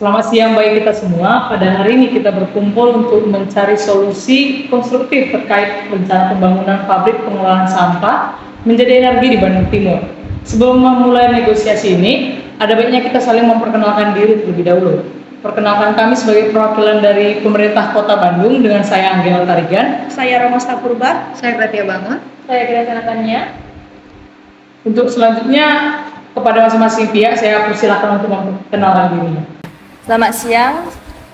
Selamat siang bagi kita semua. Pada hari ini kita berkumpul untuk mencari solusi konstruktif terkait rencana pembangunan pabrik pengolahan sampah menjadi energi di Bandung Timur. Sebelum memulai negosiasi ini, ada baiknya kita saling memperkenalkan diri terlebih dahulu. Perkenalkan, kami sebagai perwakilan dari pemerintah Kota Bandung dengan saya Anggel Tarigan. Saya Romosta Purba. Saya Pratia Bangun. Saya Greta Natania. Untuk selanjutnya, kepada masing-masing pihak saya persilakan untuk memperkenalkan dirinya. Selamat siang.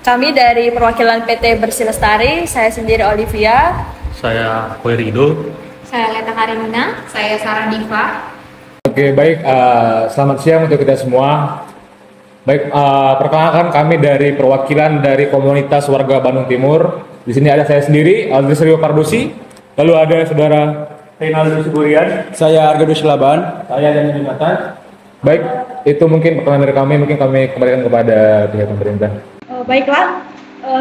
Kami dari perwakilan PT Bersih Lestari. Saya sendiri Olivia. Saya Koi Rido. Saya Leta Karimina. Saya Sarah Diva. Oke, baik. Selamat siang untuk kita semua. Baik, perkenalkan kami dari perwakilan dari komunitas warga Bandung Timur. Di sini ada saya sendiri, Aldris Rio Pardusi. Lalu ada saudara Reynaldo Siburian. saya Argado Silaban. Saya dan Jonathan. Baik, itu mungkin perkenalan dari kami. Mungkin kami kembalikan kepada pihak pemerintah. Baiklah,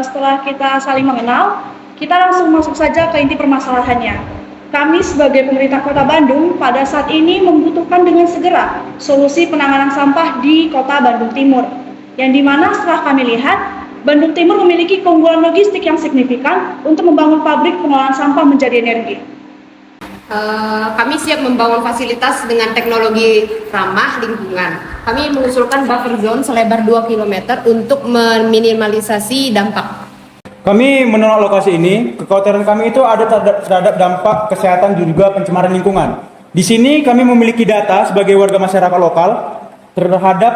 setelah kita saling mengenal, kita langsung masuk saja ke inti permasalahannya. Kami sebagai pemerintah Kota Bandung pada saat ini membutuhkan dengan segera solusi penanganan sampah di Kota Bandung Timur. Yang dimana setelah kami lihat, Bandung Timur memiliki keunggulan logistik yang signifikan untuk membangun pabrik pengolahan sampah menjadi energi. Kami siap membangun fasilitas dengan teknologi ramah lingkungan. Kami mengusulkan buffer zone selebar 2 km untuk meminimalisasi dampak. Kami menolak lokasi ini. Kekhawatiran kami itu ada terhadap dampak kesehatan dan juga pencemaran lingkungan. Di sini kami memiliki data sebagai warga masyarakat lokal terhadap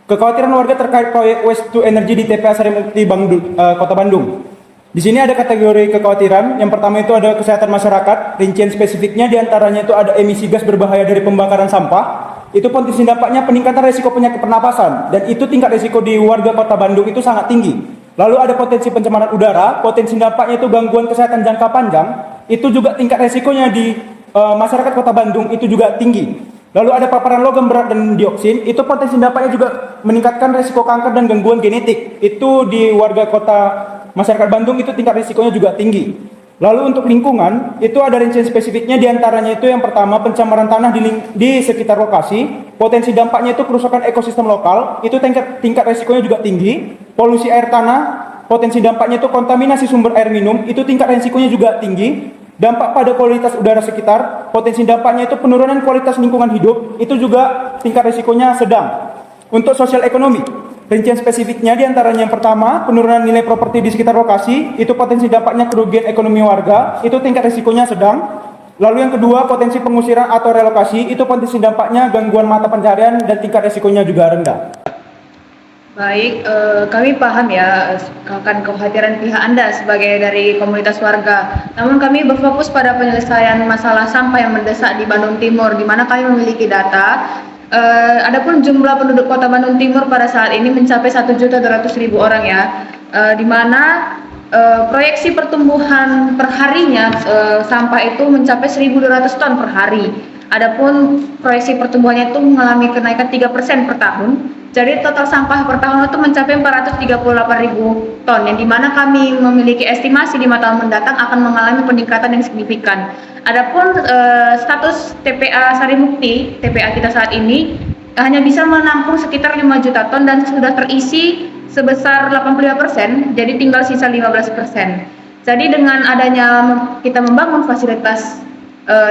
kekhawatiran warga terkait proyek waste to energy di TPA Sarimukti Kota Bandung. Di sini ada kategori kekhawatiran. Yang pertama itu ada kesehatan masyarakat. Rincian spesifiknya diantaranya itu ada emisi gas berbahaya dari pembakaran sampah. Itu potensi dampaknya peningkatan resiko penyakit pernapasan. Dan itu tingkat resiko di warga Kota Bandung itu sangat tinggi. Lalu ada potensi pencemaran udara. Potensi dampaknya itu gangguan kesehatan jangka panjang. Itu juga tingkat resikonya di masyarakat Kota Bandung itu juga tinggi. Lalu ada paparan logam berat dan dioksin. Itu potensi dampaknya juga meningkatkan resiko kanker dan gangguan genetik. Itu di warga kota masyarakat Bandung itu tingkat risikonya juga tinggi. Lalu untuk lingkungan, itu ada rincian spesifiknya diantaranya itu yang pertama pencemaran tanah di sekitar lokasi. Potensi dampaknya itu kerusakan ekosistem lokal, itu tingkat risikonya juga tinggi. Polusi air tanah, potensi dampaknya itu kontaminasi sumber air minum, itu tingkat risikonya juga tinggi. Dampak pada kualitas udara sekitar, potensi dampaknya itu penurunan kualitas lingkungan hidup, itu juga tingkat risikonya sedang. Untuk sosial ekonomi, rincian spesifiknya diantaranya yang pertama, penurunan nilai properti di sekitar lokasi, itu potensi dampaknya kerugian ekonomi warga, itu tingkat risikonya sedang. Lalu yang kedua, potensi pengusiran atau relokasi, itu potensi dampaknya gangguan mata pencaharian dan tingkat risikonya juga rendah. Baik, kami paham ya akan kekhawatiran pihak Anda sebagai dari komunitas warga. Namun kami berfokus pada penyelesaian masalah sampah yang mendesak di Bandung Timur, di mana kami memiliki data. Adapun jumlah penduduk Kota Bandung Timur pada saat ini mencapai 1.200.000 orang ya, di mana proyeksi pertumbuhan perharinya sampah itu mencapai 1.200 ton per hari. Adapun proyeksi pertumbuhannya itu mengalami kenaikan 3% per tahun. Jadi total sampah per tahun itu mencapai 438.000 ton, yang dimana kami memiliki estimasi 5 tahun mendatang akan mengalami peningkatan yang signifikan. Adapun status TPA Sarimukti, TPA kita saat ini hanya bisa menampung sekitar 5 juta ton dan sudah terisi sebesar 85%, jadi tinggal sisa 15%. Jadi dengan adanya kita membangun fasilitas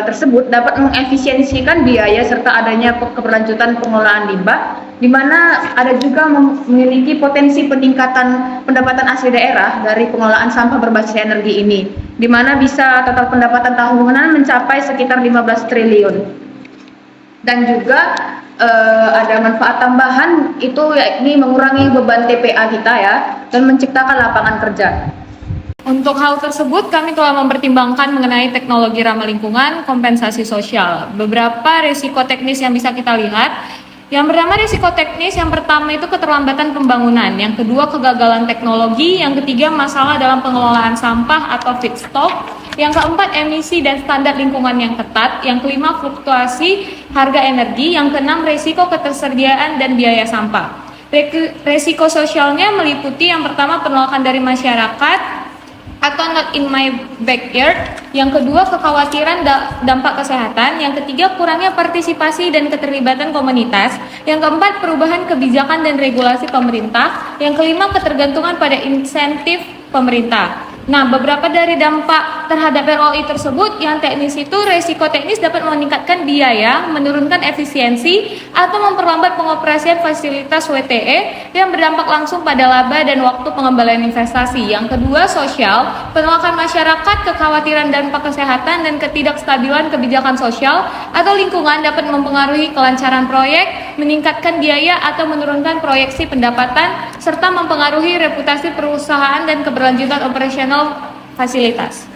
tersebut dapat mengefisiensikan biaya serta adanya keberlanjutan pengolahan limbah, di mana ada juga memiliki potensi peningkatan pendapatan asli daerah dari pengolahan sampah berbasis energi ini, di mana bisa total pendapatan tahunan mencapai sekitar 15 triliun. Dan juga ada manfaat tambahan itu yakni mengurangi beban TPA kita ya, dan menciptakan lapangan kerja. Untuk hal tersebut, kami telah mempertimbangkan mengenai teknologi ramah lingkungan, kompensasi sosial. Beberapa risiko teknis yang bisa kita lihat. Yang pertama risiko teknis, yang pertama itu keterlambatan pembangunan. Yang kedua kegagalan teknologi. Yang ketiga masalah dalam pengelolaan sampah atau feedstock. Yang keempat emisi dan standar lingkungan yang ketat. Yang kelima fluktuasi harga energi. Yang keenam risiko ketersediaan dan biaya sampah. Risiko sosialnya meliputi yang pertama penolakan dari masyarakat atau not in my backyard. Yang kedua, kekhawatiran dampak kesehatan. Yang ketiga, kurangnya partisipasi dan keterlibatan komunitas. Yang keempat, perubahan kebijakan dan regulasi pemerintah. Yang kelima, ketergantungan pada insentif pemerintah. Nah, beberapa dari dampak terhadap ROI tersebut yang teknis itu, resiko teknis dapat meningkatkan biaya, menurunkan efisiensi, atau memperlambat pengoperasian fasilitas WTE yang berdampak langsung pada laba dan waktu pengembalian investasi. Yang kedua, sosial, penolakan masyarakat, kekhawatiran dampak kesehatan, dan ketidakstabilan kebijakan sosial atau lingkungan dapat mempengaruhi kelancaran proyek, meningkatkan biaya atau menurunkan proyeksi pendapatan, serta mempengaruhi reputasi perusahaan dan keberlanjutan operasional fasilitas.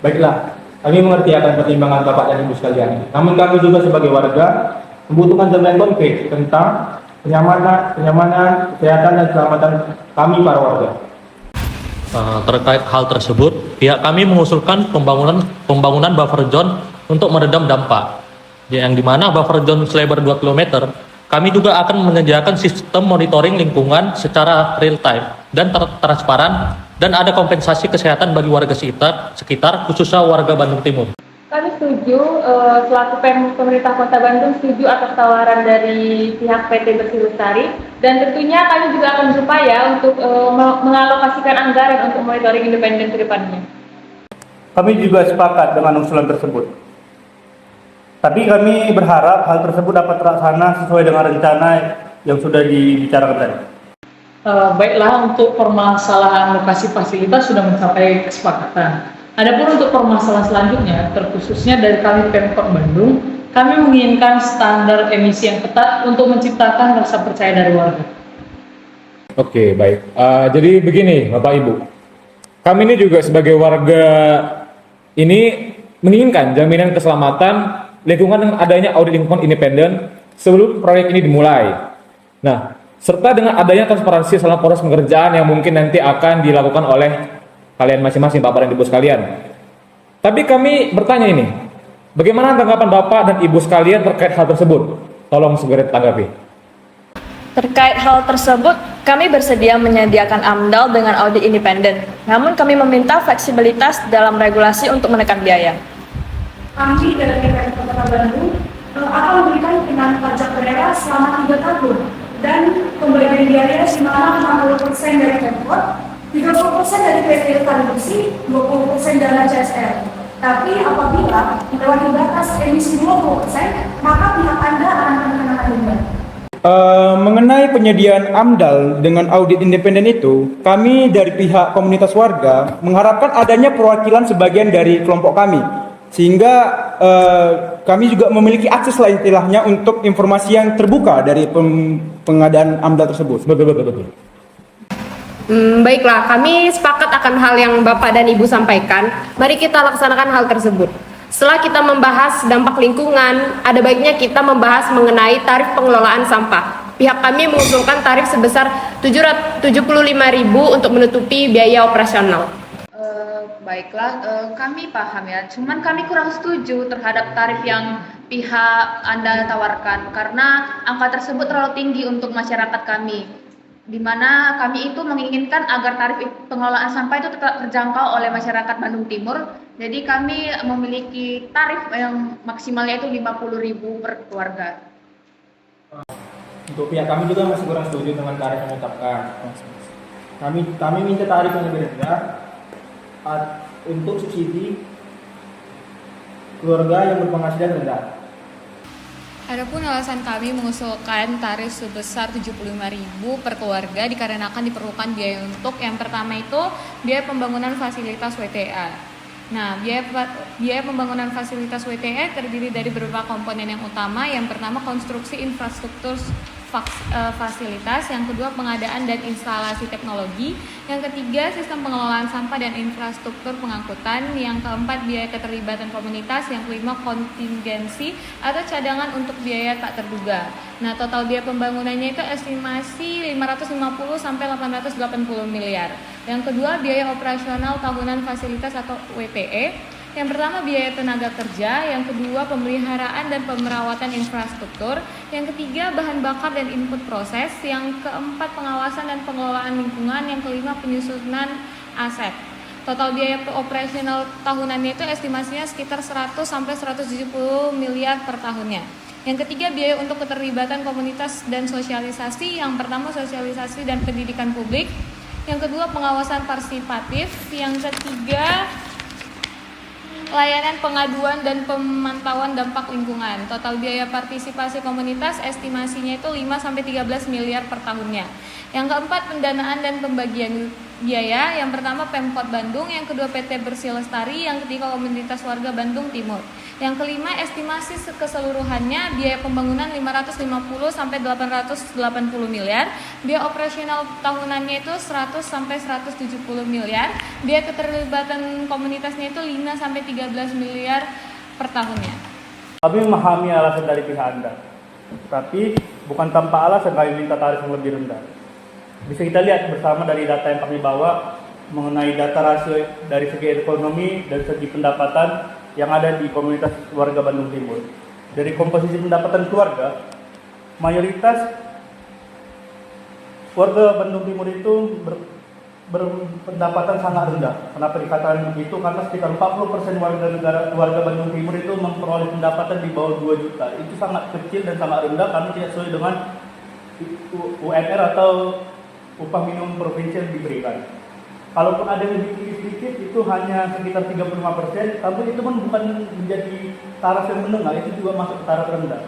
Baiklah, kami mengerti akan pertimbangan Bapak dan Ibu sekalian. Namun kami juga sebagai warga membutuhkan jaminan konkret tentang kenyamanan, kesehatan dan keselamatan kami para warga. Terkait hal tersebut, pihak kami mengusulkan pembangunan buffer zone untuk meredam dampak. Yang dimana buffer zone selebar 2 km, kami juga akan menyediakan sistem monitoring lingkungan secara real time dan transparan, dan ada kompensasi kesehatan bagi warga sekitar khususnya warga Bandung Timur. Kami setuju, selaku pemerintah Kota Bandung setuju atas tawaran dari pihak PT Bersih Lestari, dan tentunya kami juga akan berupaya untuk mengalokasikan anggaran untuk monitoring independen ke depannya. Kami juga sepakat dengan usulan tersebut. Tapi kami berharap hal tersebut dapat terlaksana sesuai dengan rencana yang sudah dibicarakan tadi. Baiklah, untuk permasalahan lokasi fasilitas sudah mencapai kesepakatan. Adapun untuk permasalahan selanjutnya, terkhususnya dari kami Pemkot Bandung, kami menginginkan standar emisi yang ketat untuk menciptakan rasa percaya dari warga. Oke, baik. Jadi begini, Bapak Ibu. Kami ini juga sebagai warga ini menginginkan jaminan keselamatan lingkungan dengan adanya audit lingkungan independen sebelum proyek ini dimulai. Nah, serta dengan adanya transparansi selama proses pengerjaan yang mungkin nanti akan dilakukan oleh kalian masing-masing, Bapak dan Ibu sekalian. Tapi kami bertanya ini, bagaimana tanggapan Bapak dan Ibu sekalian terkait hal tersebut? Tolong segera ditanggapi. Terkait hal tersebut, kami bersedia menyediakan AMDAL dengan audit independen. Namun kami meminta fleksibilitas dalam regulasi untuk menekan biaya. Kami dari Pemkot Kota Bandung akan memberikan pengenaan pajak daerah selama 3 tahun dan pembagian biaya di mana 60% dari Pemkot, 30% dari PT Lestari Bersih, 20% dana CSR. Tapi apabila melewati batas emisi 20%, maka pihak Anda akan terkena denda. Mengenai penyediaan AMDAL dengan audit independen itu, kami dari pihak komunitas warga mengharapkan adanya perwakilan sebagian dari kelompok kami, sehingga kami juga memiliki akses lah istilahnya untuk informasi yang terbuka dari pengadaan AMDAL tersebut. Betul. Baiklah, kami sepakat akan hal yang Bapak dan Ibu sampaikan. Mari kita laksanakan hal tersebut. Setelah kita membahas dampak lingkungan, ada baiknya kita membahas mengenai tarif pengelolaan sampah. Pihak kami mengusulkan tarif sebesar Rp75.000 untuk menutupi biaya operasional. Baiklah, kami paham ya. Cuman kami kurang setuju terhadap tarif yang pihak Anda tawarkan karena angka tersebut terlalu tinggi untuk masyarakat kami. Di mana kami itu menginginkan agar tarif pengelolaan sampah itu tetap terjangkau oleh masyarakat Bandung Timur. Jadi kami memiliki tarif yang maksimalnya itu Rp50.000 per keluarga. Untuk pihak kami juga masih kurang setuju dengan tarif yang ditetapkan. Kami minta tarif yang lebih rendah untuk subsidi keluarga yang berpenghasilan rendah. Adapun alasan kami mengusulkan tarif sebesar Rp75.000 per keluarga dikarenakan diperlukan biaya untuk yang pertama itu biaya pembangunan fasilitas WTE. Nah, biaya pembangunan fasilitas WTE terdiri dari beberapa komponen yang utama. Yang pertama konstruksi infrastruktur fasilitas, yang kedua pengadaan dan instalasi teknologi, yang ketiga sistem pengelolaan sampah dan infrastruktur pengangkutan, yang keempat biaya keterlibatan komunitas, yang kelima kontingensi atau cadangan untuk biaya tak terduga. Nah, total biaya pembangunannya itu estimasi 550 sampai 880 miliar. Yang kedua biaya operasional tahunan fasilitas atau WTE. Yang pertama biaya tenaga kerja, yang kedua pemeliharaan dan pemerawatan infrastruktur, yang ketiga bahan bakar dan input proses, yang keempat pengawasan dan pengelolaan lingkungan, yang kelima penyusunan aset. Total biaya operasional tahunannya itu estimasinya sekitar 100 sampai 170 miliar per tahunnya. Yang ketiga, biaya untuk keterlibatan komunitas dan sosialisasi. Yang pertama, sosialisasi dan pendidikan publik. Yang kedua, pengawasan partisipatif. Yang ketiga, layanan pengaduan dan pemantauan dampak lingkungan. Total biaya partisipasi komunitas estimasinya itu 5 sampai 13 miliar per tahunnya. Yang keempat, pendanaan dan pembagian biaya. Yang pertama, Pemkot Bandung. Yang kedua, PT Bersih Lestari. Yang ketiga, Komunitas Warga Bandung Timur. Yang kelima, estimasi keseluruhannya biaya pembangunan 550 sampai 880 miliar. Biaya operasional tahunannya itu 100 sampai 170 miliar. Biaya keterlibatan komunitasnya itu 5 sampai 13 miliar per tahunnya. Kami memahami alasan dari pihak Anda, tapi bukan tanpa alasan kami minta tarif yang lebih rendah. Bisa kita lihat bersama dari data yang kami bawa mengenai data rasio dari segi ekonomi dan segi pendapatan yang ada di komunitas warga Bandung Timur. Dari komposisi pendapatan keluarga, mayoritas warga Bandung Timur itu berpendapatan sangat rendah. Kenapa dikatakan begitu? Karena sekitar 40% warga Bandung Timur itu memperoleh pendapatan di bawah 2 juta. Itu sangat kecil dan sangat rendah karena tidak sesuai dengan UMR atau upah minimum provinsi yang diberikan. Kalaupun ada yang lebih sedikit, itu hanya sekitar 35%, tapi itu pun bukan menjadi taraf yang menengah, itu juga masuk ke taraf rendah,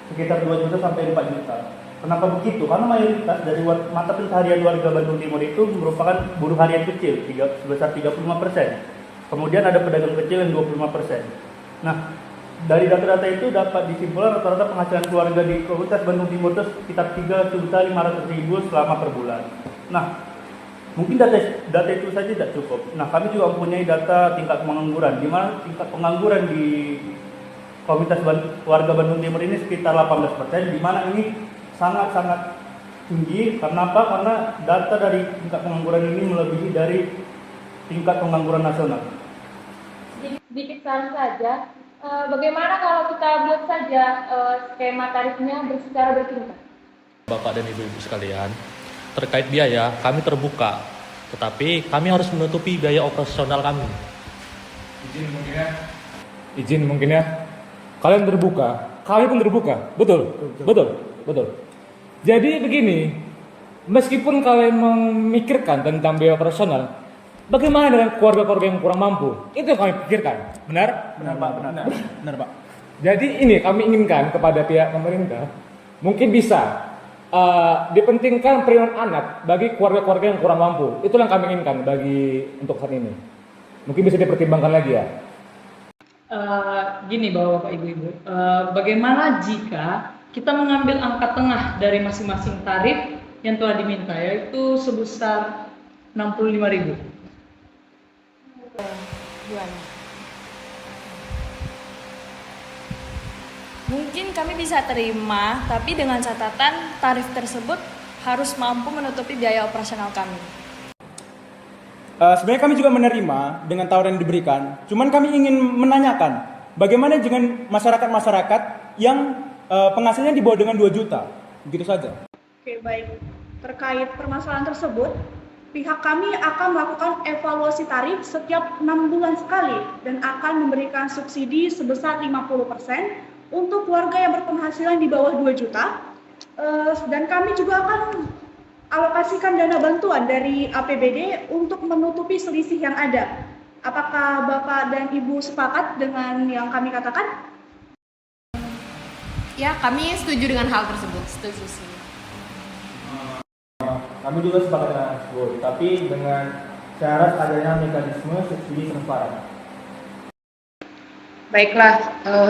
sekitar 2 juta sampai 4 juta. Kenapa begitu? Karena mayoritas dari mata pencaharian warga Bandung Timur itu merupakan buruh harian kecil, sebesar 35%. Kemudian ada pedagang kecil yang 25%. Nah, dari data-data itu dapat disimpulkan rata-rata penghasilan keluarga di komunitas Bandung Timur itu sekitar 3.500.000 selama per bulan. Nah, mungkin data itu saja tidak cukup. Nah, kami juga mempunyai data tingkat pengangguran, di mana tingkat pengangguran di komunitas warga Bandung Timur ini sekitar 18%, di mana ini sangat-sangat tinggi. Kenapa? Karena data dari tingkat pengangguran ini melebihi dari tingkat pengangguran nasional. Sedikit saran saja. Bagaimana kalau kita buat saja skema tarifnya secara bertingkat? Bapak dan Ibu-ibu sekalian, terkait biaya kami terbuka, tetapi kami harus menutupi biaya operasional kami. Izin mungkin ya. Kalian terbuka, kami pun terbuka. Betul. Jadi begini, meskipun kalian memikirkan tentang biaya operasional, bagaimana dengan keluarga-keluarga yang kurang mampu? Itu yang kami pikirkan. Benar? Benar, Pak. Jadi ini kami inginkan kepada pihak pemerintah, mungkin bisa dipentingkan perlindungan anak bagi keluarga-keluarga yang kurang mampu. Itu yang kami inginkan untuk saat ini. Mungkin bisa dipertimbangkan lagi ya. Gini Bapak Ibu-Ibu, bagaimana jika kita mengambil angka tengah dari masing-masing tarif yang telah diminta, yaitu sebesar 65.000. Mungkin kami bisa terima, tapi dengan catatan tarif tersebut harus mampu menutupi biaya operasional kami. Sebenarnya kami juga menerima dengan tawaran yang diberikan. Cuman kami ingin menanyakan, bagaimana dengan masyarakat-masyarakat yang penghasilannya di bawah dengan 2 juta? Begitu saja. Oke, baik. Terkait permasalahan tersebut, pihak kami akan melakukan evaluasi tarif setiap 6 bulan sekali dan akan memberikan subsidi sebesar 50% untuk warga yang berpenghasilan di bawah 2 juta. Dan kami juga akan alokasikan dana bantuan dari APBD untuk menutupi selisih yang ada. Apakah Bapak dan Ibu sepakat dengan yang kami katakan? Ya, kami setuju dengan hal tersebut. Setuju sih. Kami juga sepakat dengan tersebut, tapi dengan syarat adanya mekanisme subsidi transparan. Baiklah,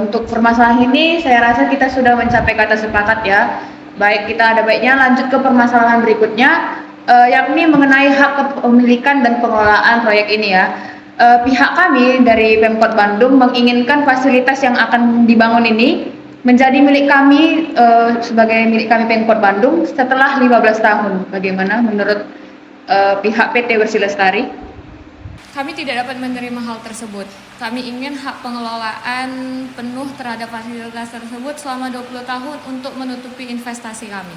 untuk permasalahan ini saya rasa kita sudah mencapai kata sepakat ya. Baik, kita ada baiknya lanjut ke permasalahan berikutnya, yakni mengenai hak kepemilikan dan pengelolaan proyek ini ya. Pihak kami dari Pemkot Bandung menginginkan fasilitas yang akan dibangun ini menjadi milik kami sebagai milik kami Pemkot Bandung setelah 15 tahun. Bagaimana menurut pihak PT Bersih Lestari? Kami tidak dapat menerima hal tersebut. Kami ingin hak pengelolaan penuh terhadap fasilitas tersebut selama 20 tahun untuk menutupi investasi kami.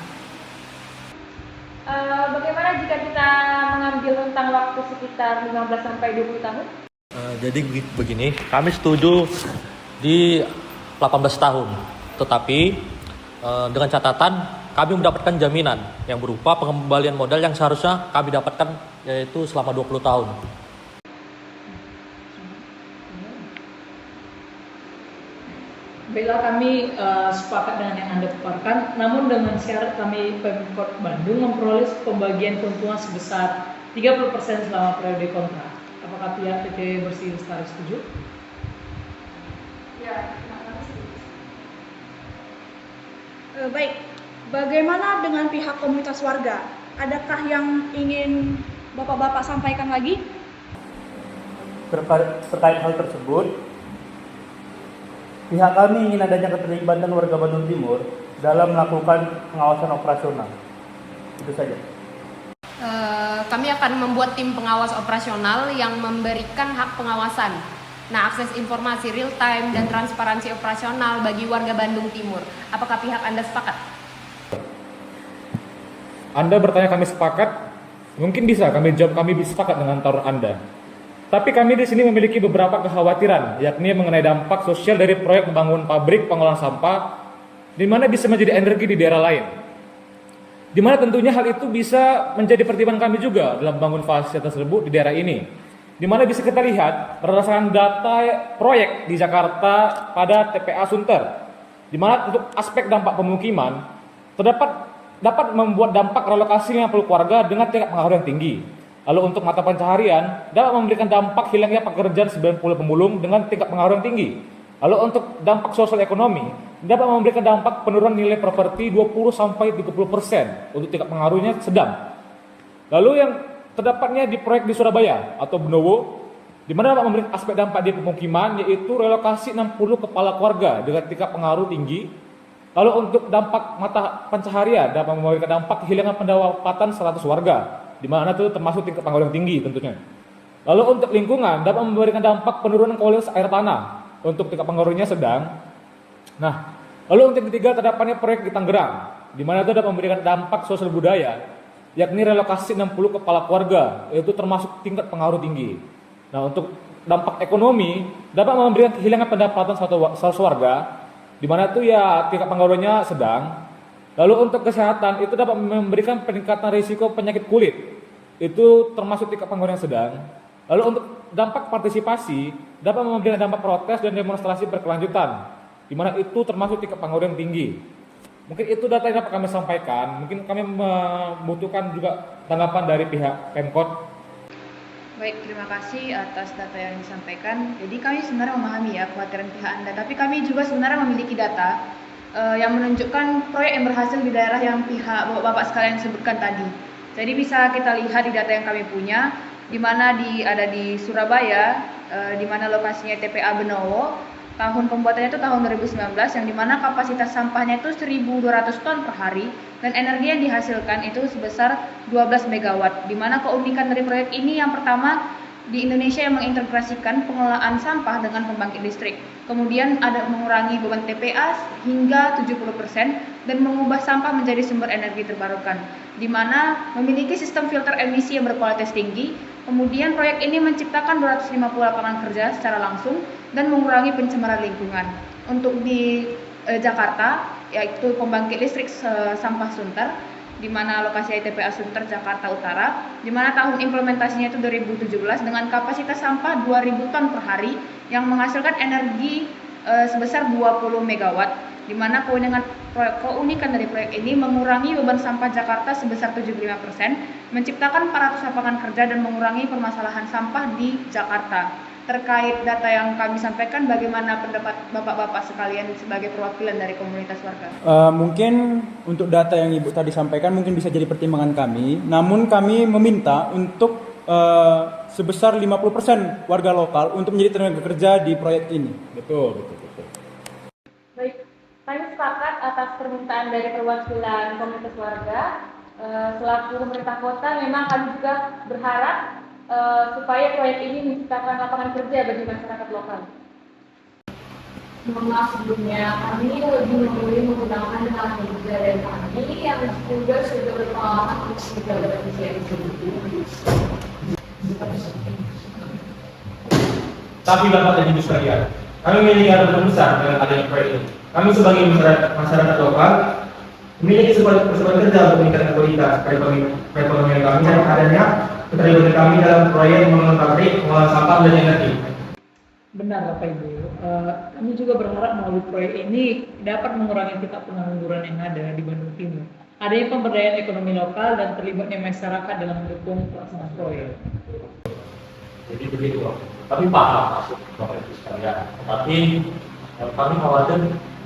Bagaimana jika kita mengambil rentang waktu sekitar 15 sampai 20 tahun? Jadi begini, kami setuju di 18 tahun. Tetapi dengan catatan kami mendapatkan jaminan yang berupa pengembalian modal yang seharusnya kami dapatkan yaitu selama 20 tahun. Baiklah, kami sepakat dengan yang Anda paparkan, namun dengan syarat kami Pemkot Bandung memperoleh pembagian keuntungan sebesar 30% selama periode kontrak. Apakah pihak PT Bersih Lestari setuju? Ya, baik. Bagaimana dengan pihak komunitas warga? Adakah yang ingin Bapak-bapak sampaikan lagi? Terkait hal tersebut, pihak kami ingin adanya keterlibatan warga Bandung Timur dalam melakukan pengawasan operasional. Itu saja. Kami akan membuat tim pengawas operasional yang memberikan hak pengawasan. Nah, akses informasi real time dan transparansi operasional bagi warga Bandung Timur. Apakah pihak Anda sepakat? Anda bertanya kami sepakat, mungkin bisa kami jawab kami sepakat dengan taruh Anda. Tapi kami di sini memiliki beberapa kekhawatiran, yakni mengenai dampak sosial dari proyek membangun pabrik pengolahan sampah, di mana bisa menjadi energi di daerah lain. Di mana tentunya hal itu bisa menjadi pertimbangan kami juga dalam membangun fasilitas tersebut di daerah ini. Di mana bisa kita lihat berdasarkan data proyek di Jakarta pada TPA Sunter, di mana untuk aspek dampak pemukiman dapat membuat dampak relokasi 50 keluarga dengan tingkat pengaruh yang tinggi. Lalu untuk mata pencaharian dapat memberikan dampak hilangnya pekerjaan 90 pemulung dengan tingkat pengaruh yang tinggi. Lalu untuk dampak sosial ekonomi dapat memberikan dampak penurunan nilai properti 20-30% untuk tingkat pengaruhnya sedang. Lalu yang terdapatnya di proyek di Surabaya atau Benowo, di mana dapat memberikan aspek dampak di pemukiman yaitu relokasi 60 kepala keluarga dengan tingkat pengaruh tinggi. Lalu untuk dampak mata pencaharian dapat memberikan dampak kehilangan pendapatan 100 warga, di mana itu termasuk tingkat pengaruh yang tinggi tentunya. Lalu untuk lingkungan dapat memberikan dampak penurunan kualitas air tanah untuk tingkat pengaruhnya sedang. Nah, lalu untuk ketiga terdapatnya proyek di Tangerang, di mana itu dapat memberikan dampak sosial budaya, yakni relokasi 60 kepala keluarga, yaitu termasuk tingkat pengaruh tinggi. Nah, untuk dampak ekonomi dapat memberikan kehilangan pendapatan 100 warga, di mana itu ya tingkat pengaruhnya sedang. Lalu untuk kesehatan itu dapat memberikan peningkatan risiko penyakit kulit, itu termasuk tingkat pengaruh yang sedang. Lalu untuk dampak partisipasi dapat memberikan dampak protes dan demonstrasi berkelanjutan, di mana itu termasuk tingkat pengaruh yang tinggi. Mungkin itu data yang dapat kami sampaikan. Mungkin kami membutuhkan juga tanggapan dari pihak Pemkot. Baik, terima kasih atas data yang disampaikan. Jadi kami sebenarnya memahami ya kekhawatiran pihak Anda, tapi kami juga sebenarnya memiliki data yang menunjukkan proyek yang berhasil di daerah yang pihak Bapak sekalian sebutkan tadi. Jadi bisa kita lihat di data yang kami punya, di mana ada di Surabaya, di mana lokasinya TPA Benowo. Tahun pembuatannya itu tahun 2019, yang dimana kapasitas sampahnya itu 1.200 ton per hari dan energi yang dihasilkan itu sebesar 12 megawatt. Di mana keunikan dari proyek ini yang pertama di Indonesia yang mengintegrasikan pengelolaan sampah dengan pembangkit listrik. Kemudian ada mengurangi beban TPA hingga 70% dan mengubah sampah menjadi sumber energi terbarukan. Di mana memiliki sistem filter emisi yang berkualitas tinggi. Kemudian proyek ini menciptakan 250 lapangan kerja secara langsung dan mengurangi pencemaran lingkungan. Untuk di Jakarta, yaitu pembangkit listrik sampah Sunter, di mana lokasi TPA Sunter Jakarta Utara, di mana tahun implementasinya itu 2017 dengan kapasitas sampah 2.000 ton per hari yang menghasilkan energi sebesar 20 megawatt, di mana keunikan dari proyek ini mengurangi beban sampah Jakarta sebesar 75%, menciptakan 400 lapangan kerja dan mengurangi permasalahan sampah di Jakarta. Terkait data yang kami sampaikan, bagaimana pendapat Bapak-bapak sekalian sebagai perwakilan dari komunitas warga? Mungkin untuk data yang Ibu tadi sampaikan mungkin bisa jadi pertimbangan kami, namun kami meminta untuk sebesar 50% warga lokal untuk menjadi tenaga kerja di proyek ini. Betul. Baik, kami sepakat atas permintaan dari perwakilan komunitas warga. Selaku pemerintah kota, memang kami juga berharap supaya proyek ini menciptakan lapangan kerja bagi masyarakat lokal. Mohon maaf sebelumnya, kami lebih memilih menggunakan tenaga kerja dari kami yang juga sudah berpengalaman untuk menjaga efisiensi. Tapi Bapak dan Ibu sekalian, kami memiliki harapan besar dengan adanya proyek ini. Kami sebagai masyarakat lokal memiliki kesempatan kerja untuk meningkatkan kualitas perekonomian kami dan adanya keterlibatan kami dalam proyek pembangunan pabrik pengolahan sampah dan energi. Benar Bapak Ibu, kami juga berharap melalui proyek ini dapat mengurangi tingkat pengangguran yang ada di Bandung Timur. Adanya pemberdayaan ekonomi lokal dan terlibatnya masyarakat dalam mendukung pelaksanaan proyek. Jadi begitu, tapi paham maksud Bapak Ibu sekalian. Tapi kami khawatir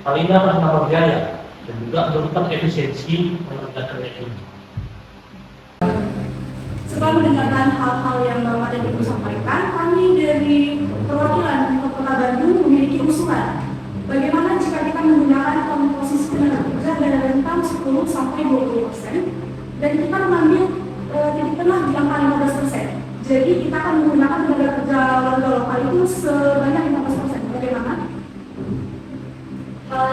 hal ini akan menambah biaya dan juga menurunkan efisiensi mengerjakan ini. Setelah mendengarkan hal-hal yang Bapak dan Ibu sampaikan, kami dari perwakilan Kota Bandung memiliki usulan. Bagaimana jika kita menggunakan komposisi tenaga kerja dari rentang 10 sampai 20% dan kita mengambil titik tengah di angka 15%. Jadi kita akan menggunakan tenaga kerja warga lokal itu sebanyak 15%. Bagaimana? Hal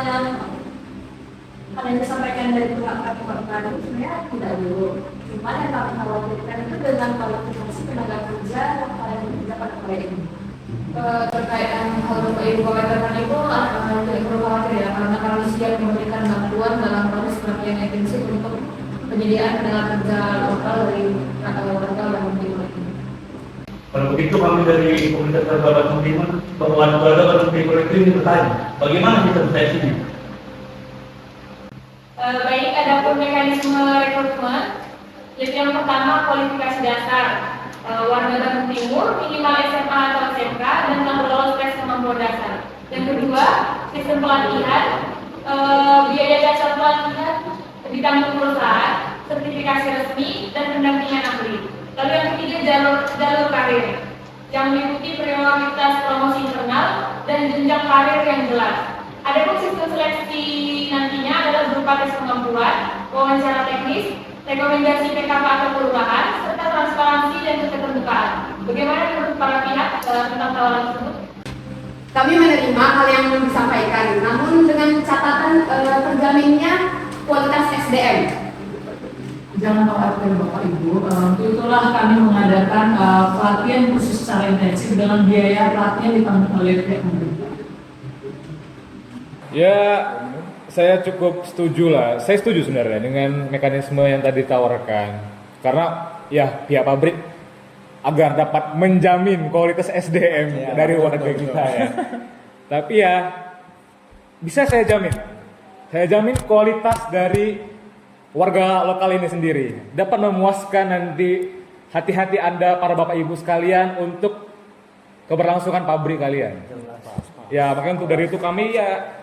yang disampaikan dari pihak Kota Bandung sebenarnya tidak dulu. Cuma yang kami khawatirkan itu dengan kualifikasi tenaga kerja yang paling bekerja pada proyek ini. Terkait hal Bapak Ibu khawatirkan itu tidak perlu khawatir ya, karena kami siap memberikan bantuan dalam proses pelatihan intensif untuk penyediaan tenaga kerja lokal dari warga Bandung Timur ini. Kalau begitu kami dari komunitas warga Bandung Timur, warga Bandung Timur itu ingin bertanya, bagaimana kita bisa sini? Baik, ada pun mekanisme rekrutmen. Jadi yang pertama kualifikasi dasar. Warga Bandung Timur minimal SMA atau SMK dan telah lolos tes kemampuan dasar. Yang kedua, sistem pelatihan, biaya dasar pelatihan ditanggung perusahaan, sertifikasi resmi dan pendampingan ahli. Lalu yang ketiga, jalur karir yang meliputi prioritas promosi internal dan jenjang karir yang jelas. Adapun sistem seleksi nantinya adalah berupa tes kemampuan, wawancara teknis, rekomendasi PKK atau kelurahan, serta transparansi dan keterbukaan. Bagaimana menurut para pihak tentang tawaran tersebut? Kami menerima hal yang disampaikan, namun dengan catatan terjaminnya kualitas SDM. Jangan khawatir Bapak Ibu, itulah kami mengadakan pelatihan khusus secara intensif dengan biaya pelatihan ditanggung oleh pihak pemerintah. Ya, saya cukup setuju lah. Saya setuju sebenarnya dengan mekanisme yang tadi ditawarkan. Karena ya pihak pabrik agar dapat menjamin kualitas SDM dari warga kita ya. Tapi ya bisa saya jamin. Saya jamin kualitas dari warga lokal ini sendiri dapat memuaskan nanti hati-hati Anda para Bapak Ibu sekalian untuk keberlangsungan pabrik kalian. Ya, makanya untuk dari itu kami ya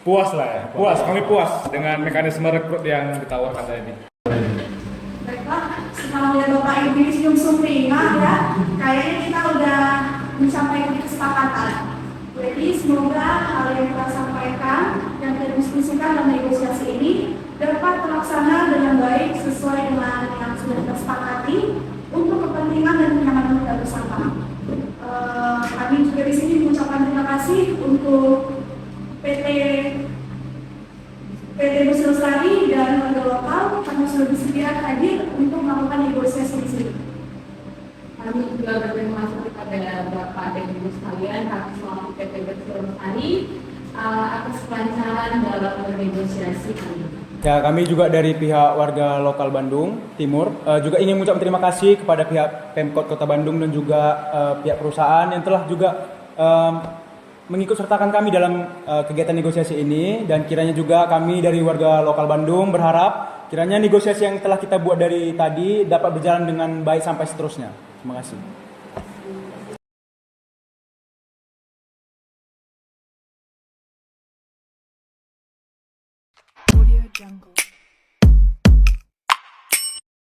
puas lah ya, kami puas dengan mekanisme rekrut yang ditawarkan tadi. Baiklah, setelah melihat Bapak Ibu ini senyum ringan ya, kayaknya kita udah mencapai kesepakatan. Jadi semoga hal yang kita sampaikan, yang kita diskusikan dalam negosiasi ini dapat terlaksana dengan baik sesuai dengan yang sudah kita sepakati untuk kepentingan dan kenyamanan kita bersama. Kami juga di sini mengucapkan terima kasih untuk PT Bus Lestari dan warga lokal karena sudah bersedia hadir untuk melakukan negosiasi di sini. Kami juga berterima kasih kepada Bapak dan Ibu sekalian, kami selaku PT Bus Lestari atas kelancaran dalam bernegosiasi kali ini. Ya, kami juga dari pihak warga lokal Bandung Timur juga ingin mengucapkan terima kasih kepada pihak Pemkot Kota Bandung dan juga pihak perusahaan yang telah juga mengikut sertakan kami dalam kegiatan negosiasi ini, dan kiranya juga kami dari warga lokal Bandung berharap kiranya negosiasi yang telah kita buat dari tadi dapat berjalan dengan baik sampai seterusnya. Terima kasih. Audio Jungle.